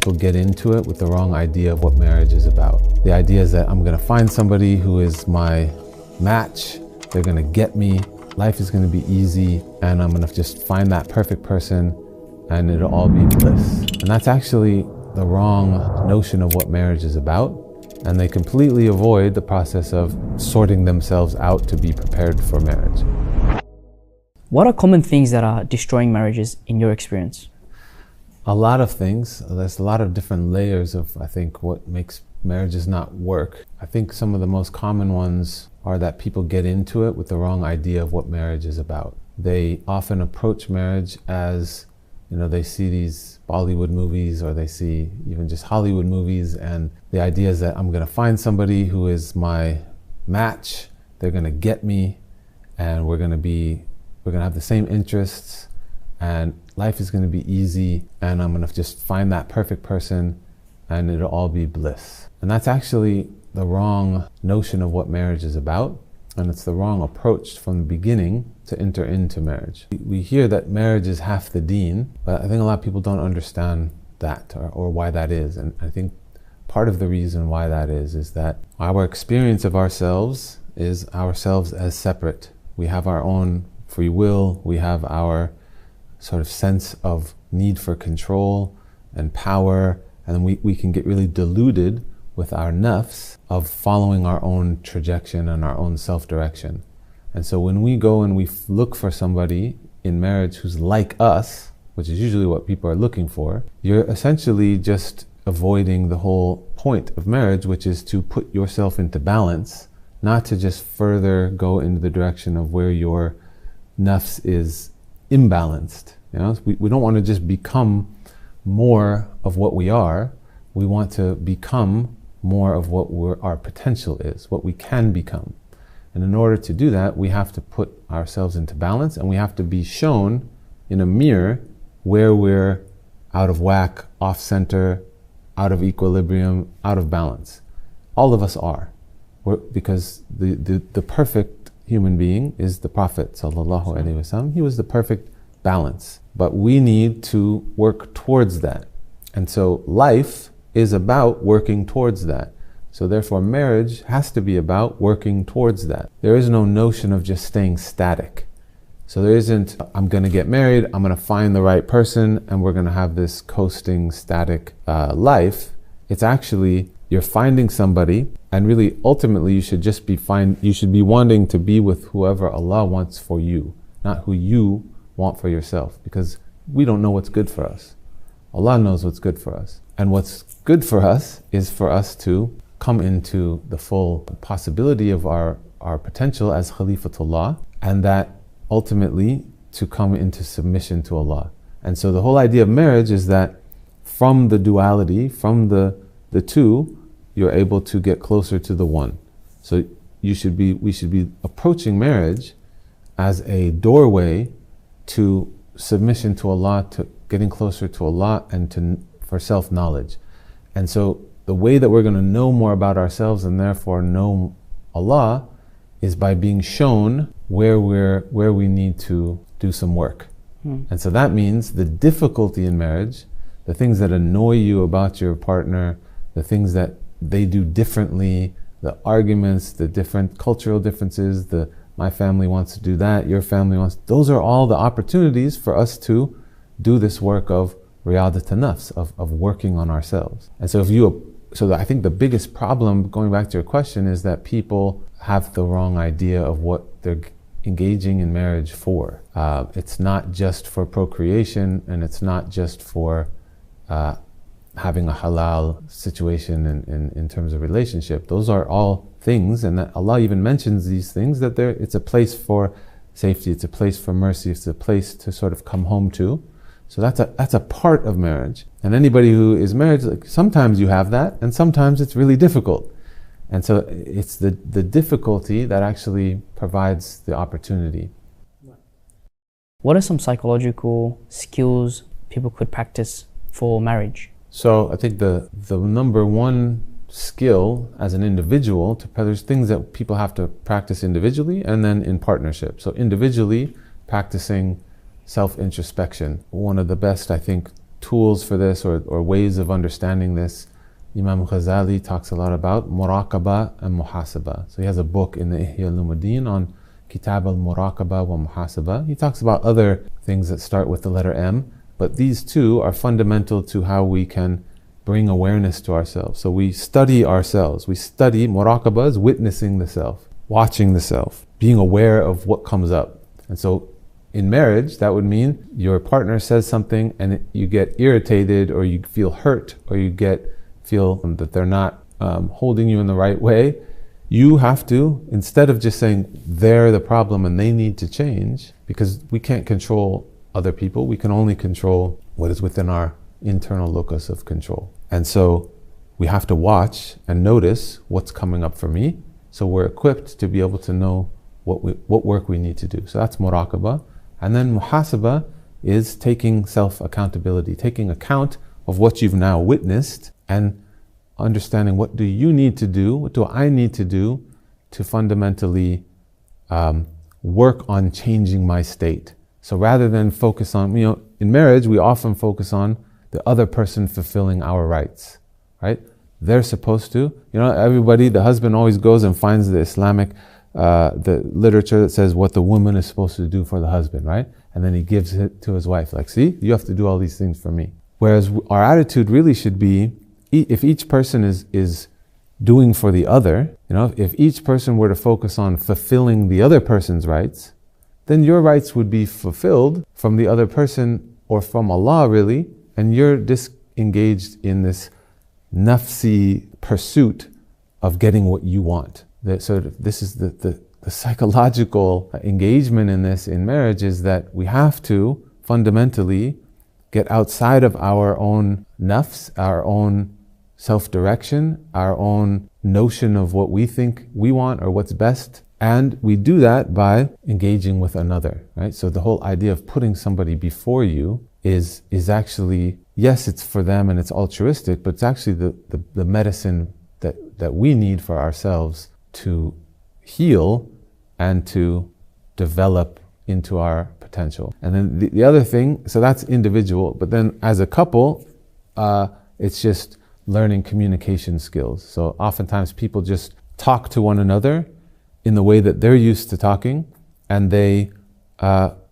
people get into it with the wrong idea of what marriage is about. The idea is that I'm gonna find somebody who is my match, they're gonna get me, life is gonna be easy, and I'm gonna just find that perfect person and it'll all be bliss. And that's actually the wrong notion of what marriage is about. And they completely avoid the process of sorting themselves out to be prepared for marriage. What are common things that are destroying marriages in your experience? A lot of things. There's a lot of different layers of, I think, what makes marriages not work. I think some of the most common ones are that people get into it with the wrong idea of what marriage is about. They often approach marriage as, they see these Bollywood movies or they see even just Hollywood movies, and the idea is that I'm gonna find somebody who is my match, they're gonna get me, and we're gonna have the same interests, and life is gonna be easy, and I'm gonna just find that perfect person and it'll all be bliss. And that's actually the wrong notion of what marriage is about, and it's the wrong approach from the beginning to enter into marriage. We hear that marriage is half the deen, but I think a lot of people don't understand that or why that is. And I think part of the reason why that is that our experience of ourselves is ourselves as separate. We have our own free will, we have our sort of sense of need for control and power, and we can get really deluded with our nafs of following our own trajection and our own self-direction. And so when we go and we look for somebody in marriage who's like us, which is usually what people are looking for, you're essentially just avoiding the whole point of marriage, which is to put yourself into balance, not to just further go into the direction of where your nafs is imbalanced. We don't want to just become more of what we are. We want to become more of what our potential is, what we can become. And in order to do that, we have to put ourselves into balance, and we have to be shown in a mirror where we're out of whack, off center, out of equilibrium, out of balance. All of us are, because the perfect human being is the Prophet sallallahu alaihi wasallam. He was the perfect balance, but we need to work towards that. And so life is about working towards that. So therefore marriage has to be about working towards that. There is no notion of just staying static. So there isn't, I'm gonna get married, I'm gonna find the right person, and we're gonna have this coasting, static life. It's actually, you're finding somebody, and really ultimately you should be wanting to be with whoever Allah wants for you, not who you want for yourself, because we don't know what's good for us. Allah knows what's good for us. And what's good for us is for us to come into the full possibility of our potential as Khalifatullah, and that ultimately to come into submission to Allah. And so the whole idea of marriage is that from the duality, from the two, you're able to get closer to the one. So we should be approaching marriage as a doorway to submission to Allah, to getting closer to Allah, and for self-knowledge. And so the way that we're going to know more about ourselves and therefore know Allah is by being shown where we need to do some work. And so that means the difficulty in marriage, the things that annoy you about your partner, the things that they do differently, the arguments, the different cultural differences, my family wants to do that, your family wants, those are all the opportunities for us to do this work of riyadat nafs, of working on ourselves. And so I think the biggest problem, going back to your question, is that people have the wrong idea of what they're engaging in marriage for. It's not just for procreation, and it's not just for having a halal situation in terms of relationship. Those are all things, and that Allah even mentions these things, that it's a place for safety, it's a place for mercy, it's a place to sort of come home to. So that's a part of marriage. And anybody who is married, sometimes you have that, and sometimes it's really difficult. And so it's the difficulty that actually provides the opportunity. What are some psychological skills people could practice for marriage? So I think the number one skill as an individual, there's things that people have to practice individually and then in partnership. So individually, practicing self-introspection. One of the best, I think, tools for this or ways of understanding this, Imam Ghazali talks a lot about muraqaba and muhasaba. So he has a book in the Ihya al-Ulumuddin on Kitab al-Muraqaba wa Muhasaba. He talks about other things that start with the letter M, but these two are fundamental to how we can bring awareness to ourselves. So we study ourselves. We study, muraqaba is witnessing the self, watching the self, being aware of what comes up. And so in marriage, that would mean your partner says something and you get irritated, or you feel hurt, or you feel that they're not holding you in the right way. You have to, instead of just saying they're the problem and they need to change, because we can't control other people, we can only control what is within our internal locus of control. And so we have to watch and notice what's coming up for me, so we're equipped to be able to know what work we need to do. So that's muraqaba. And then muhasaba is taking self-accountability, taking account of what you've now witnessed and understanding what do you need to do, what do I need to do to fundamentally work on changing my state. So rather than focus on, in marriage we often focus on the other person fulfilling our rights, right? They're supposed to, everybody, the husband always goes and finds the Islamic the literature that says what the woman is supposed to do for the husband, right? And then he gives it to his wife, like, see, you have to do all these things for me. Whereas our attitude really should be, if each person is doing for the other, if each person were to focus on fulfilling the other person's rights, then your rights would be fulfilled from the other person or from Allah, really, and you're disengaged in this nafsi pursuit of getting what you want. So this is the psychological engagement in this in marriage, is that we have to fundamentally get outside of our own nafs, our own self-direction, our own notion of what we think we want or what's best. And we do that by engaging with another, right? So the whole idea of putting somebody before you is actually, yes, it's for them and it's altruistic, but it's actually the medicine that we need for ourselves to heal and to develop into our potential. And then the other thing, so that's individual, but then as a couple, it's just learning communication skills. So oftentimes people just talk to one another in the way that they're used to talking, and they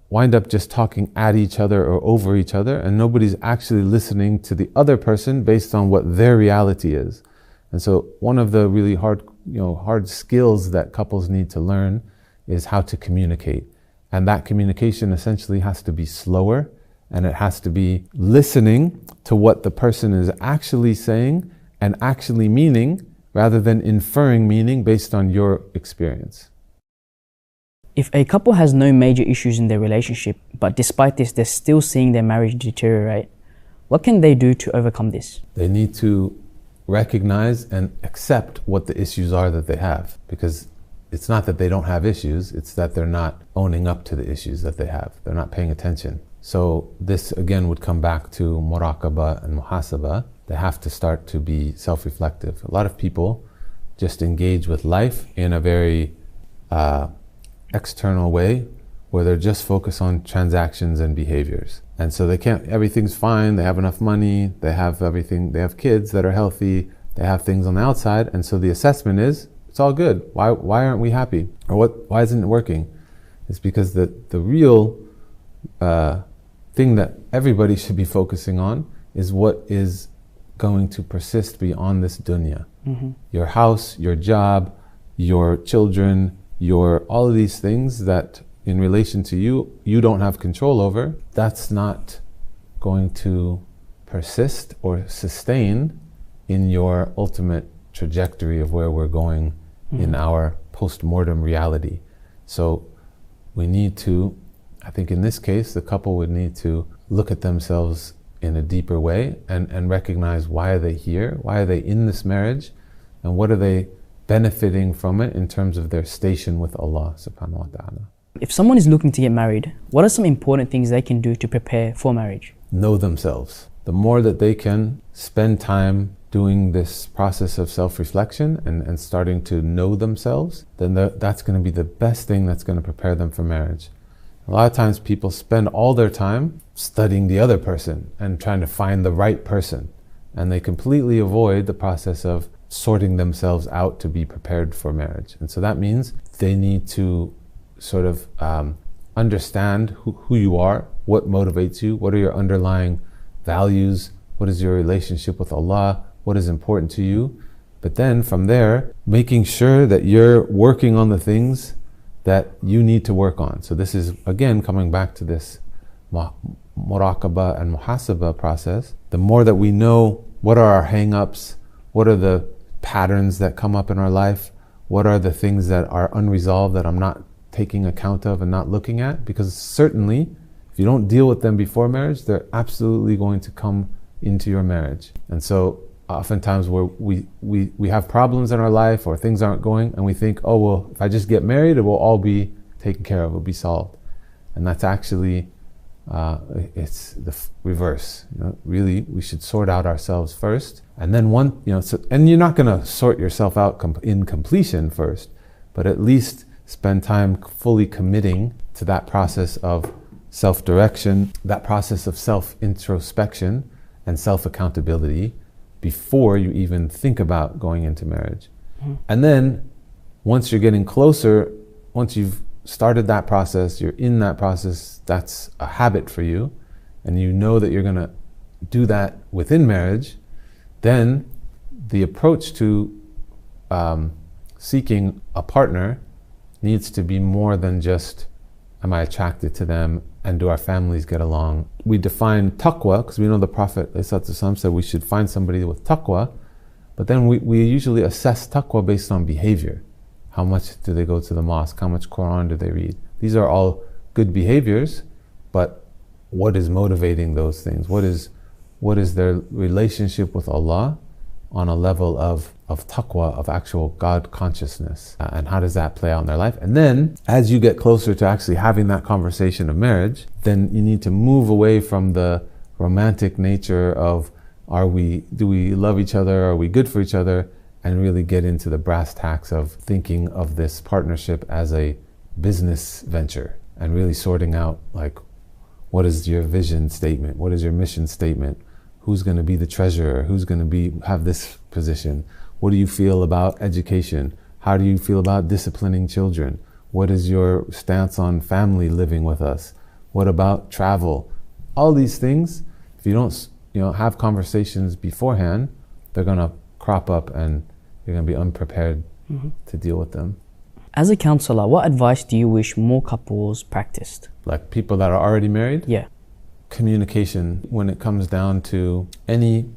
wind up just talking at each other or over each other, and nobody's actually listening to the other person based on what their reality is. And so one of the really hard skills that couples need to learn is how to communicate. And that communication essentially has to be slower, and it has to be listening to what the person is actually saying and actually meaning, rather than inferring meaning based on your experience. If a couple has no major issues in their relationship, but despite this, they're still seeing their marriage deteriorate, what can they do to overcome this? They need to recognize and accept what the issues are that they have, because it's not that they don't have issues, it's that they're not owning up to the issues that they have. They're not paying attention. So this again would come back to muraqaba and muhasaba. They have to start to be self-reflective. A lot of people just engage with life in a very external way, where they're just focused on transactions and behaviors. And so everything's fine, they have enough money, they have everything, they have kids that are healthy, they have things on the outside, and so the assessment is, it's all good. Why aren't we happy? Or why isn't it working? It's because the real thing that everybody should be focusing on is what is going to persist beyond this dunya. Mm-hmm. Your house, your job, your children, all of these things that in relation to you don't have control over, that's not going to persist or sustain in your ultimate trajectory of where we're going in our post-mortem reality. So we need to, I think in this case, the couple would need to look at themselves in a deeper way and recognize, why are they here? Why are they in this marriage? And what are they benefiting from it in terms of their station with Allah subhanahu wa ta'ala. If someone is looking to get married, what are some important things they can do to prepare for marriage? Know themselves. The more that they can spend time doing this process of self-reflection and starting to know themselves, then that's going to be the best thing that's going to prepare them for marriage. A lot of times people spend all their time studying the other person and trying to find the right person. And they completely avoid the process of sorting themselves out to be prepared for marriage. And so that means they need to sort of understand who you are, what motivates you, what are your underlying values, what is your relationship with Allah, what is important to you. But then from there, making sure that you're working on the things that you need to work on. So this is, again, coming back to this muraqabah and muhasabah process. The more that we know what are our hang-ups, what are the patterns that come up in our life, what are the things that are unresolved that I'm not taking account of and not looking at, because certainly if you don't deal with them before marriage, they're absolutely going to come into your marriage. And so oftentimes where we have problems in our life or things aren't going, and we think, oh well, if I just get married, it will all be taken care of, it will be solved. And that's actually it's the reverse. Really, we should sort out ourselves first, and then and you're not going to sort yourself out in completion first, but at least spend time fully committing to that process of self-direction, that process of self-introspection and self-accountability before you even think about going into marriage. And then once you're getting closer, once you've started that process, you're in that process, that's a habit for you, and you know that you're going to do that within marriage, then the approach to seeking a partner needs to be more than just, am I attracted to them and do our families get along? We define taqwa, because we know the Prophet ﷺ said we should find somebody with taqwa, but then we usually assess taqwa based on behavior. How much do they go to the mosque? How much Quran do they read? These are all good behaviors, but what is motivating those things? What is their relationship with Allah on a level of taqwa, of actual God consciousness, and how does that play out in their life? And then as you get closer to actually having that conversation of marriage, then you need to move away from the romantic nature of do we love each other, are we good for each other, and really get into the brass tacks of thinking of this partnership as a business venture, and really sorting out, like, what is your vision statement, what is your mission statement, who's going to be the treasurer, who's going to have this position, what do you feel about education, how do you feel about disciplining children, what is your stance on family living with us, what about travel? All these things, if you don't have conversations beforehand, they're going to crop up and you're going to be unprepared to deal with them. As a counselor, what advice do you wish more couples practiced? Like people that are already married? Yeah. Communication. When it comes down to any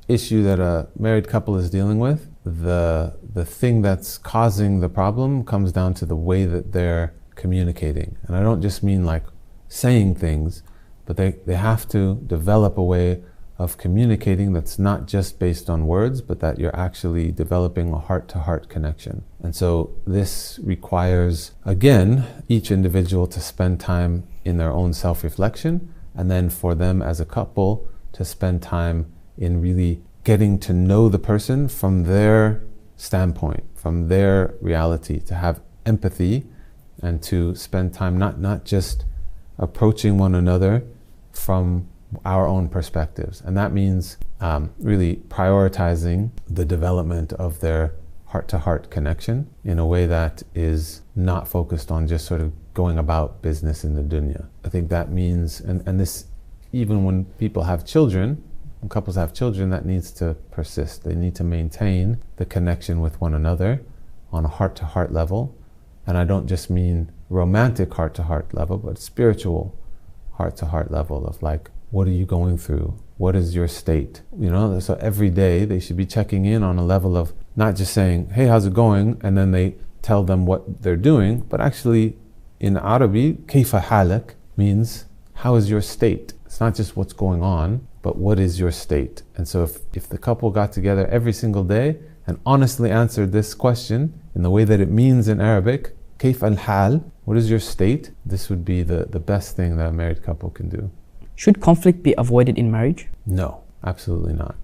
issue that a married couple is dealing with, the thing that's causing the problem comes down to the way that they're communicating. And I don't just mean like saying things, but they have to develop a way of communicating that's not just based on words, but that you're actually developing a heart-to-heart connection. And so this requires, again, each individual to spend time in their own self-reflection, and then for them as a couple to spend time in really getting to know the person from their standpoint, from their reality, to have empathy and to spend time not just approaching one another from our own perspectives. And that means really prioritizing the development of their heart-to-heart connection in a way that is not focused on just sort of going about business in the dunya. I think that means, and this, even when people have children, when couples have children, that needs to persist. They need to maintain the connection with one another on a heart-to-heart level. And I don't just mean romantic heart-to-heart level, but spiritual heart-to-heart level of like, what are you going through? What is your state? So every day they should be checking in on a level of not just saying, hey, how's it going? And then they tell them what they're doing, but actually in Arabic, kayfa halak means, how is your state? It's not just what's going on, but what is your state? And so if the couple got together every single day and honestly answered this question in the way that it means in Arabic, kayf al-hal, what is your state? This would be the best thing that a married couple can do. Should conflict be avoided in marriage? No, absolutely not.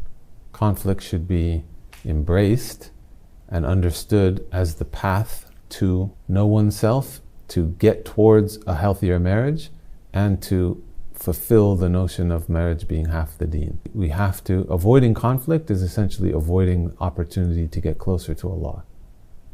Conflict should be embraced and understood as the path to know oneself to get towards a healthier marriage and to fulfill the notion of marriage being half the deen. We have to, avoiding conflict is essentially avoiding opportunity to get closer to Allah.